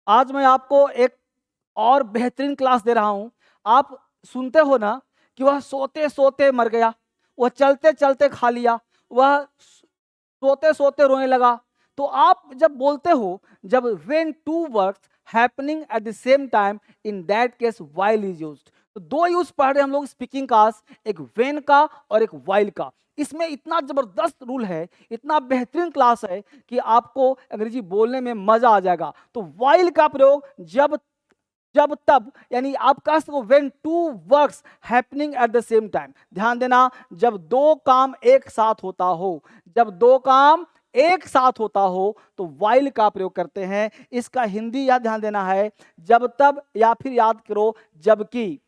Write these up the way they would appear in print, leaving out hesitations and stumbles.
आज मैं आपको एक और बेहतरीन क्लास दे रहा हूं। आप सुनते हो ना कि वह सोते सोते मर गया, वह चलते चलते खा लिया, वह सोते सोते रोने लगा। तो आप जब बोलते हो, जब when two works happening at the same time, in that case while is used। तो दो यूज पढ़ रहे हैं हम लोग स्पीकिंग का, एक when का और एक while का। इसमें इतना जबरदस्त रूल है, इतना बेहतरीन क्लास है कि आपको अंग्रेजी बोलने में मजा आ जाएगा। तो while का प्रयोग जब जब तब, यानी आप कह सकते हो when two works happening at the same time. ध्यान देना, जब दो काम एक साथ होता हो, जब दो काम एक साथ होता हो तो वाइल का प्रयोग करते हैं। इसका हिंदी याद ध्यान देना है, जब तब, या फिर याद करो जबकि,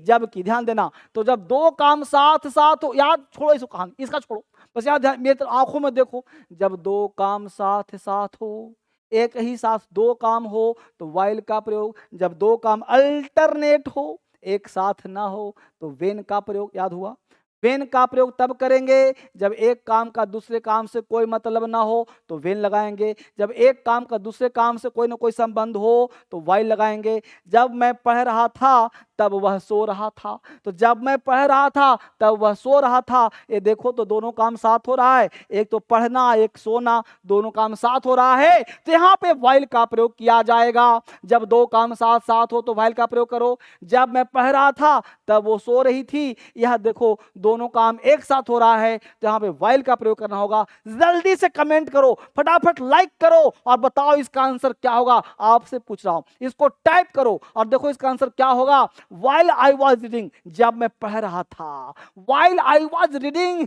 जबकि ध्यान देना। तो जब दो काम साथ साथ हो, याद छोड़ो इसको, कहानी इसका छोड़ो, बस याद मेरे आंखों में देखो, जब दो काम साथ साथ हो, एक ही साथ दो काम हो तो वाइल का प्रयोग। जब दो काम अल्टरनेट हो, एक साथ ना हो, तो वेन का प्रयोग। याद हुआ? वेन का प्रयोग तब करेंगे जब एक काम का दूसरे काम से कोई मतलब ना हो तो वेन लगाएंगे। जब एक काम का दूसरे काम से कोई ना कोई संबंध हो तो वाइल लगाएंगे। जब मैं पढ़ रहा था तब वह सो रहा था, तो जब मैं पढ़ रहा था तब वह सो रहा था। ये देखो तो दोनों काम साथ हो रहा है, एक तो पढ़ना एक सोना, दोनों काम साथ हो रहा है, तो यहाँ पे वाइल का प्रयोग किया जाएगा। जब दो काम साथ साथ हो तो वाइल का प्रयोग करो। जब मैं पढ़ रहा था तब वो सो रही थी, यह देखो दोनों काम एक साथ हो रहा है, तो यहाँ पे वाइल का प्रयोग करना होगा। जल्दी से कमेंट करो, फटाफट लाइक करो और बताओ इसका आंसर क्या होगा। आपसे पूछ रहा हूं, इसको टाइप करो और देखो इसका आंसर क्या होगा। While I was reading, जब मैं पढ़ रहा था। While I was reading,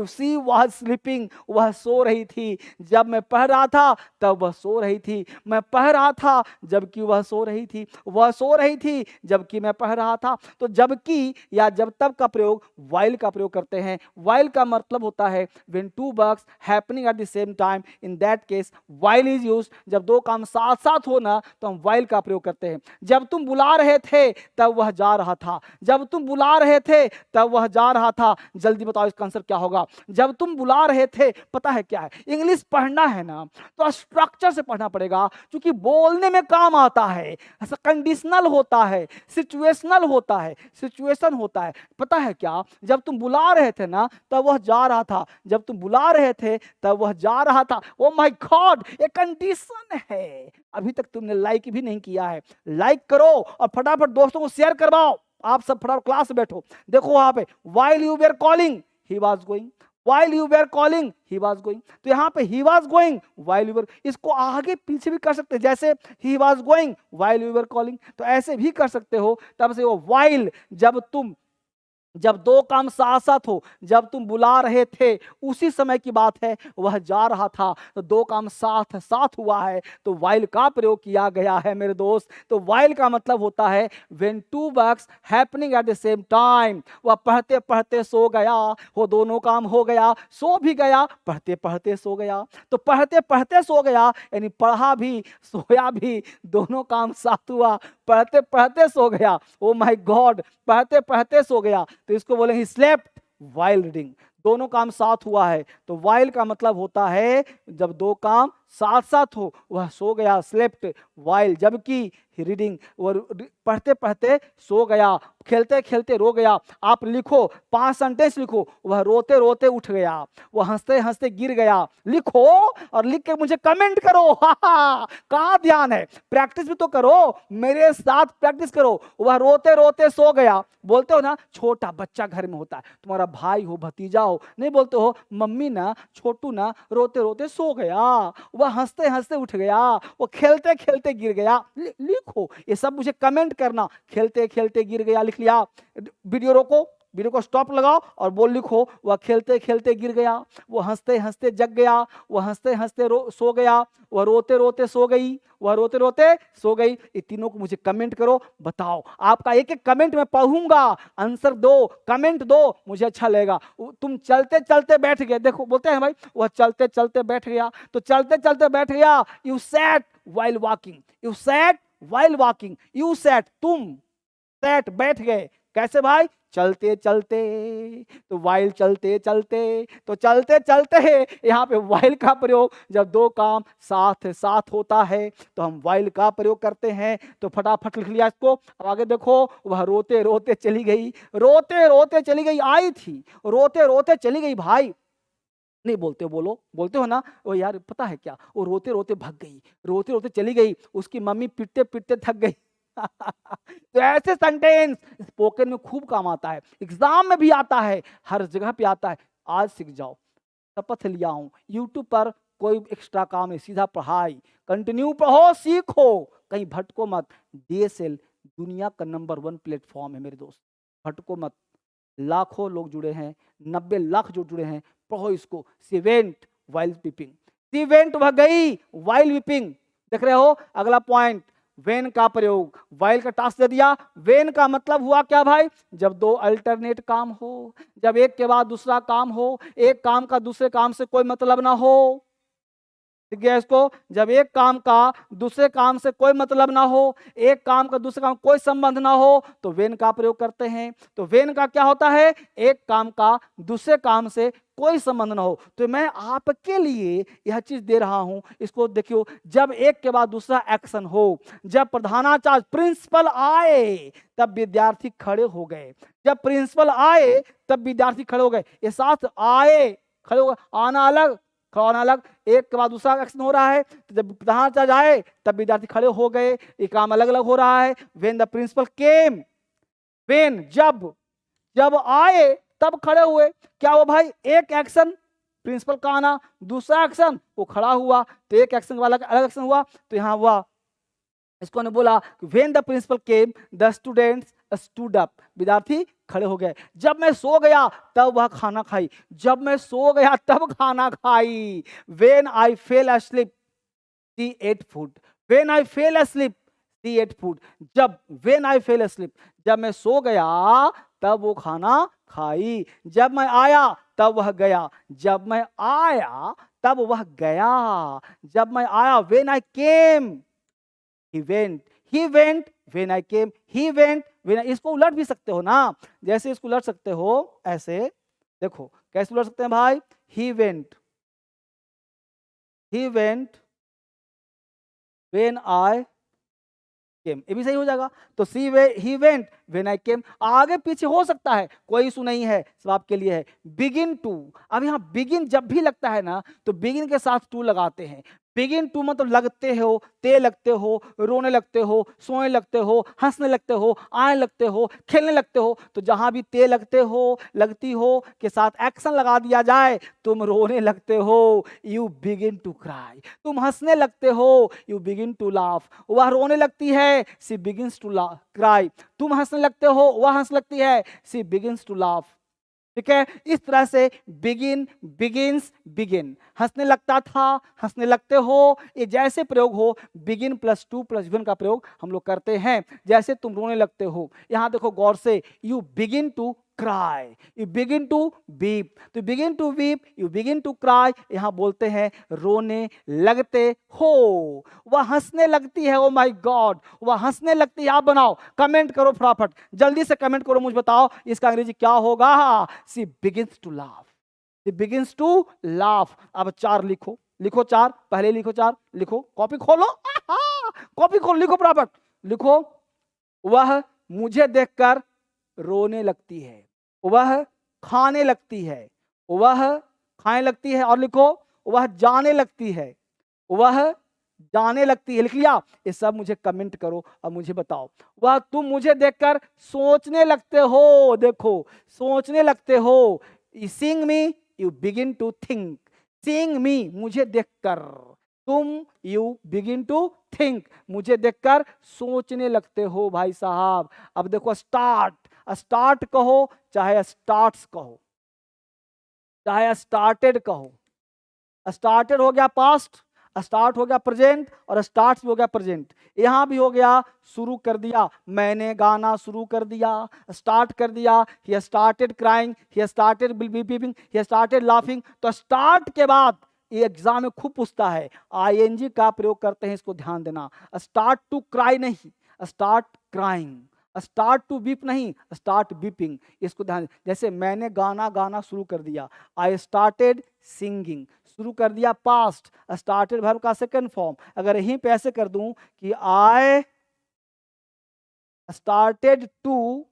she was sleeping, वह सो रही थी। जब मैं पढ़ रहा था तब वह सो रही थी। मैं पढ़ रहा था जबकि वह सो रही थी, वह सो रही थी जबकि मैं पढ़ रहा था। तो जबकि या जब तब का प्रयोग while का प्रयोग करते हैं। while का मतलब होता है when two works happening at the same time, in that case while is used। जब दो काम साथ साथ हो ना तो हम while का प्रयोग करते हैं। जब तुम बुला रहे थे तब वह जा रहा था, जब तुम बुला रहे थे तब वह जा रहा था। जल्दी बताओ इसका आंसर क्या होगा। जब तुम बुला रहे थे, पता है क्या है, इंग्लिश पढ़ना है ना तो स्ट्रक्चर से पढ़ना पड़ेगा, क्योंकि बोलने में काम आता है। कंडीशनल होता है, सिचुएशनल होता है, सिचुएशन होता है। पता है क्या, जब तुम बुला रहे थे ना तब वह जा रहा था, जब तुम बुला रहे थे तब वह जा रहा था। ओ माय गॉड, ये कंडीशन है। अभी तक तुमने लाइक भी नहीं किया है, लाइक करो और फटाफट दोस्तों को शेयर करवाओ। आप सब फटाफट क्लास में बैठो, देखो वहां पे while you were calling he was going, while you were calling he was going। तो यहाँ पे he was going while you were, इसको आगे पीछे भी कर सकते हैं, जैसे he was going while you were calling, तो ऐसे भी कर सकते हो। तब से वो while, जब दो काम साथ साथ हो, जब तुम बुला रहे थे उसी समय की बात है, वह जा रहा था, तो दो काम साथ साथ हुआ है तो while का प्रयोग किया गया है मेरे दोस्त। तो while का मतलब होता है when two works happening at the same time। वह पढ़ते पढ़ते सो गया, वो दोनों काम हो गया, सो भी गया, पढ़ते पढ़ते सो गया। तो पढ़ते पढ़ते सो गया यानी पढ़ा भी सोया भी, दोनों काम साथ हुआ, पढ़ते पढ़ते सो गया। ओ माय गॉड, पढ़ते पढ़ते सो गया, तो इसको बोलेंगे स्लेप्ट वाइल रीडिंग। दोनों काम साथ हुआ है, तो वाइल का मतलब होता है जब दो काम साथ साथ हो, वह सो गया, स्लेप्ट वाइल। जबकि रीडिंग, वह पढ़ते पढ़ते सो गया, खेलते खेलते रो गया। आप लिखो, 5 सेंटेंस लिखो, वह रोते रोते उठ गया, वह हंसते हंसते गिर गया। लिखो और लिख के मुझे कमेंट करो। कहाँ ध्यान है, प्रैक्टिस भी तो करो, मेरे साथ प्रैक्टिस करो। वह रोते रोते सो गया, बोलते हो ना छोटा बच्चा घर में होता है, तुम्हारा भाई हो भतीजा हो, नहीं बोलते हो मम्मी ना छोटू ना रोते रोते सो गया, वह हंसते हंसते उठ गया, वो खेलते खेलते गिर गया। लिखो, ये सब मुझे कमेंट करना। खेलते खेलते गिर गया लिख लिया, वीडियो रोको, वीडियो को स्टॉप लगाओ और बोल लिखो वह खेलते खेलते गिर गया, वो हंसते हंसते जग गया, वह हंसते हंसते सो गया, वह रोते रोते सो गई, वह रोते रोते सो गई। ये तीनों को मुझे कमेंट करो, बताओ। आपका एक एक कमेंट मैं पढ़ूंगा, आंसर दो, कमेंट दो, मुझे अच्छा लगेगा। तुम चलते चलते बैठ गए, देखो बोलते हैं भाई वह चलते चलते बैठ गया, तो चलते चलते बैठ गया। You sat while walking, you sat while walking, you sat, तुम सैट बैठ गए, कैसे भाई, चलते चलते, तो वाइल चलते चलते, तो चलते चलते है। यहाँ पे वाइल का प्रयोग जब दो काम साथ साथ होता है तो हम वाइल का प्रयोग करते हैं। तो फटाफट लिख लिया इसको। अब आगे देखो, वह रोते रोते चली गई, रोते रोते चली गई, आई थी रोते रोते चली गई। भाई नहीं बोलते हो, बोलो, बोलते हो ना, वो यार पता है क्या, वो रोते रोते भाग गई, रोते रोते चली गई, उसकी मम्मी पिटते पिटते थक गई। तो ऐसे सेंटेंस स्पोकन में खूब काम आता है, एग्जाम में भी आता है, हर जगह पे आता है। आज सीख जाओ, शपथ लिया हूं, यूट्यूब पर कोई एक्स्ट्रा काम है, सीधा पढ़ाई कंटिन्यू पढ़ो, सीखो, कहीं भटको मत। DSL दुनिया का नंबर 1 प्लेटफॉर्म है मेरे दोस्त, भटको मत। लाखों लोग जुड़े हैं, 90 लाख जो जुड़े हैं, पढ़ो इसको। She went while weeping, she went वह गई वाइल वीपिंग। देख रहे हो अगला पॉइंट, वेन का प्रयोग, वाइल का टास्क दे दिया, वेन का मतलब हुआ क्या भाई, जब दो अल्टरनेट काम हो, जब एक के बाद दूसरा काम हो, एक काम का दूसरे काम से कोई मतलब ना हो। ठीक है इसको, जब एक काम का दूसरे काम से कोई मतलब ना हो, एक काम का दूसरे काम कोई संबंध ना हो, तो वेन का प्रयोग करते हैं। तो वेन का क्या होता है, एक काम का दूसरे काम से कोई संबंध ना हो। तो मैं आपके लिए यह चीज दे रहा हूं, इसको देखियो, जब एक के बाद दूसरा एक्शन हो, जब प्रधानाचार्य प्रिंसिपल आए तब विद्यार्थी खड़े हो गए, जब प्रिंसिपल आए तब विद्यार्थी खड़े हो गए। ये साथ आए खड़े हो गए, आना अलग खड़ा अलग, एक के बाद दूसरा एक्शन हो रहा है। तो जब प्रधानाचार्य आए तब विद्यार्थी खड़े हो गए, ये काम अलग अलग हो रहा है। When the principal came, when जब, जब आए तब खड़े हुए, क्या हुआ भाई, एक एक्शन प्रिंसिपल का आना, दूसरा एक्शन वो खड़ा हुआ, तो एक एक्शन वाला अलग एक्शन हुआ। तो यहां हुआ, इसको ने बोला when the principal came the students stood up, विद्यार्थी खड़े हो गए। जब मैं सो गया तब वह खाना खाई, जब मैं सो गया तब खाना खाई। When I fell asleep she ate food, when I fell asleep she ate food. जब व्हेन आई फेल asleep, जब मैं सो गया तब वो खाना खाई, जब मैं आया तब वह गया, जब मैं आया तब वह गया, जब मैं आया when I came he went, he went when I came, he went when I, इसको उलट भी सकते हो ना, जैसे इसको उलट सकते हो ऐसे, देखो कैसे उलट सकते हैं भाई, he went when I came, ये भी सही हो जाएगा। तो he went when I came, आगे पीछे हो सकता है, कोई इशू नहीं है, सब आपके लिए है। begin to, अब यहाँ begin जब भी लगता है ना तो begin के साथ to लगाते हैं। बिगिन टू मतलब लगते हो, ते लगते हो, रोने लगते हो, सोने लगते हो, हंसने लगते हो, आने लगते हो, खेलने लगते हो। तो जहां भी ते लगते हो, लगती हो के साथ एक्शन लगा दिया जाए, तुम रोने लगते हो, यू बिगिन टू क्राई। तुम हंसने लगते हो, यू बिगिन टू लाफ। वह रोने लगती है, सी बिगिन्स टू क्राई। तुम हंसने लगते हो, वह हंस लगती है, सी बिगिन्स टू लाफ। ठीक है, इस तरह से बिगिन, बिगिन्स, बिगिन, हंसने लगता था, हंसने लगते हो, ये जैसे प्रयोग हो, begin plus two plus one का प्रयोग हम लोग करते हैं। जैसे तुम रोने लगते हो, यहां देखो गौर से, you begin to cry, you begin to weep, तो begin to weep, you begin to cry, यहां बोलते हैं रोने लगते हो। वह हंसने लगती है, ओ माय गॉड, वह हंसने लगती है। आप बनाओ, कमेंट करो फटाफट, जल्दी से कमेंट करो, मुझे बताओ इसका अंग्रेजी क्या होगा। She begins to laugh, she begins to laugh. अब 4 लिखो, लिखो 4, पहले लिखो 4, लिखो, कॉपी खोलो, कॉपी खोलो, लिखो फटाफट, लिखो। वह मुझे देखकर रोने लगती है, वह खाने लगती है, वह खाने लगती है, और लिखो वह जाने लगती है, वह जाने लगती है। लिख लिया, ये सब मुझे कमेंट करो और मुझे बताओ। वह तुम मुझे देखकर सोचने लगते हो, देखो सोचने लगते हो, seeing me you begin to think, seeing me मुझे देखकर, तुम यू बिगिन टू थिंक, मुझे देखकर सोचने लगते हो। भाई साहब अब देखो, स्टार्ट, स्टार्ट कहो चाहे स्टार्ट्स कहो, चाहे स्टार्टेड कहो। स्टार्टेड हो गया पास्ट, स्टार्ट हो गया प्रेजेंट, और स्टार्ट भी हो गया प्रेजेंट। यहां भी हो गया शुरू कर दिया, मैंने गाना शुरू कर दिया, स्टार्ट कर दिया, he started crying, he started weeping, he started laughing. तो स्टार्ट के बाद ये एग्जाम में खूब पूछता है, आईएनजी का प्रयोग करते हैं, इसको ध्यान देना। स्टार्ट टू क्राई नहीं, start crying, start to beep नहीं, स्टार्ट बीपिंग, इसको ध्यान। जैसे मैंने गाना गाना शुरू कर दिया, आई स्टार्टेड सिंगिंग, शुरू कर दिया पास्ट, स्टार्टेड वर्ब का सेकंड फॉर्म। अगर यहीं पे ऐसे कर दूं कि आई स्टार्टेड टू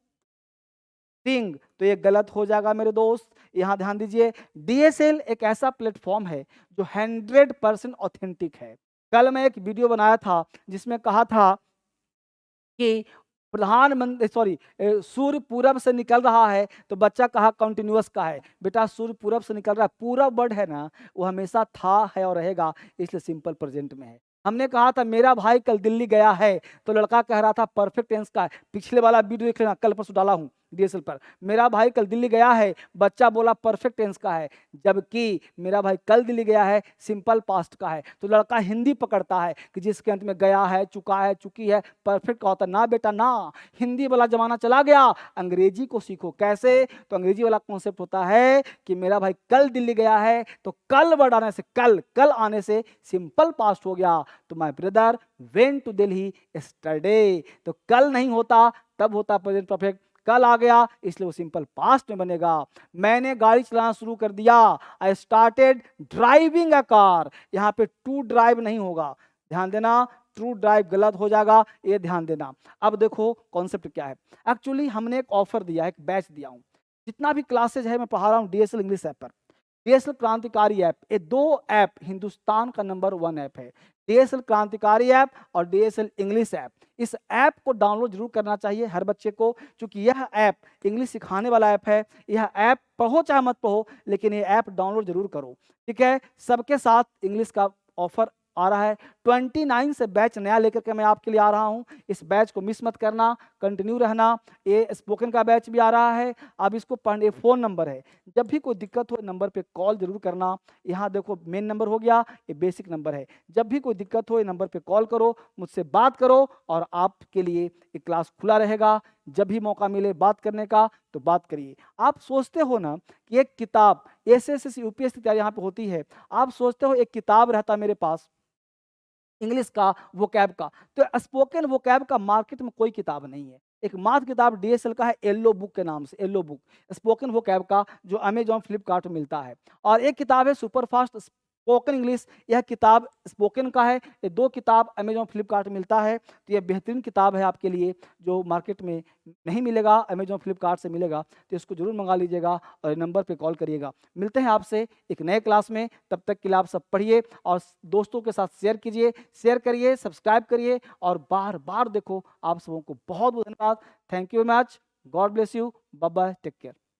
सिंग, तो ये गलत हो जाएगा मेरे दोस्त। यहां ध्यान दीजिए, डीएसएल एक ऐसा प्लेटफॉर्म है जो 100% ऑथेंटिक है। कल मैं एक वीडियो बनाया था जिसमें कहा था कि प्रधानमंत्री सॉरी सूर्य पूरब से निकल रहा है, तो बच्चा कहा कंटिन्यूअस का है। बेटा सूर्य पूरब से निकल रहा है, पूरब वर्ड है ना, वो हमेशा था, है और रहेगा, इसलिए सिंपल प्रेजेंट में है। हमने कहा था मेरा भाई कल दिल्ली गया है, तो लड़का कह रहा था परफेक्ट टेंस का है। पिछले वाला वीडियो देख लेना, कल परसों डाला हूँ डीएसएल पर। मेरा भाई कल दिल्ली गया है, बच्चा बोला परफेक्ट टेंस का है, जबकि मेरा भाई कल दिल्ली गया है सिंपल पास्ट का है। तो लड़का हिंदी पकड़ता है कि जिसके अंत में गया है, चुका है, चुकी है, परफेक्ट का होता है। ना बेटा ना, हिंदी वाला जमाना चला गया, अंग्रेजी को सीखो। कैसे? तो अंग्रेजी वाला कॉन्सेप्ट होता है कि मेरा भाई कल दिल्ली गया है, तो कल वर्ड आने से, कल आने से सिंपल पास्ट हो गया। तो my brother went to Delhi yesterday, तो कल नहीं होता, तब होता प्रेजेंट परफेक्ट। कल आ गया इसलिए वो सिंपल पास्ट में बनेगा। मैंने गाड़ी चलाना शुरू कर दिया, I started driving a car, यहाँ पे टू ड्राइव नहीं होगा, ध्यान देना, ट्रू ड्राइव गलत हो जाएगा, ये ध्यान देना। अब देखो कॉन्सेप्ट क्या है। एक्चुअली हमने एक ऑफर दिया है, एक बैच दिया हूँ। जितना भी क्लासेज है मैं पढ़ा रहा हूँ डीएसएल इंग्लिश ऐप पर। डीएसएल क्रांतिकारी ऐप, ये दो ऐप हिंदुस्तान का नंबर 1 ऐप है। डीएसएल क्रांतिकारी ऐप और डीएसएल इंग्लिश ऐप। इस ऐप को डाउनलोड जरूर करना चाहिए हर बच्चे को, क्योंकि यह ऐप इंग्लिश सिखाने वाला ऐप है। यह ऐप पढ़ो चाहे मत पढ़ो, लेकिन ये ऐप डाउनलोड जरूर करो, ठीक है। सबके साथ इंग्लिश का ऑफर आ रहा है। 29 से बैच नया लेकर के मैं आपके लिए आ रहा हूँ। इस बैच को मिस मत करना, कंटिन्यू रहना। ये स्पोकन का बैच भी आ रहा है, अब इसको पढ़ने, फ़ोन नंबर है, जब भी कोई दिक्कत हो नंबर पे कॉल जरूर करना। यहाँ देखो मेन नंबर हो गया, ये बेसिक नंबर है। जब भी कोई दिक्कत हो ये नंबर पे कॉल करो, मुझसे बात करो, और आपके लिए ये क्लास खुला रहेगा। जब भी मौका मिले बात करने का तो बात करिए। आप सोचते हो ना कि एक किताब एसएससी यूपीएससी तैयारी यहाँ पे होती है, आप सोचते हो एक किताब रहता मेरे पास इंग्लिश का वोकैब का, तो स्पोकन वोकैब का मार्केट में कोई किताब नहीं है। एक मात्र किताब डीएसएल का है, येलो बुक के नाम से, येलो बुक स्पोकन वोकैब का, जो अमेजॉन फ्लिपकार्ट में मिलता है। और एक किताब है सुपर फास्ट स्पोकन इंग्लिश, यह किताब स्पोकन का है। ये दो किताब अमेजॉन फ्लिपकार्ट में मिलता है, तो यह बेहतरीन किताब है आपके लिए, जो मार्केट में नहीं मिलेगा, अमेजॉन फ्लिपकार्ट से मिलेगा। तो इसको जरूर मंगा लीजिएगा और नंबर पे कॉल करिएगा। मिलते हैं आपसे एक नए क्लास में, तब तक के लिए आप सब पढ़िए और दोस्तों के साथ शेयर कीजिए, शेयर करिए, सब्सक्राइब करिए और बार बार देखो। आप सबों को बहुत बहुत धन्यवाद। Thank you very much, God bless you, bye bye, take care.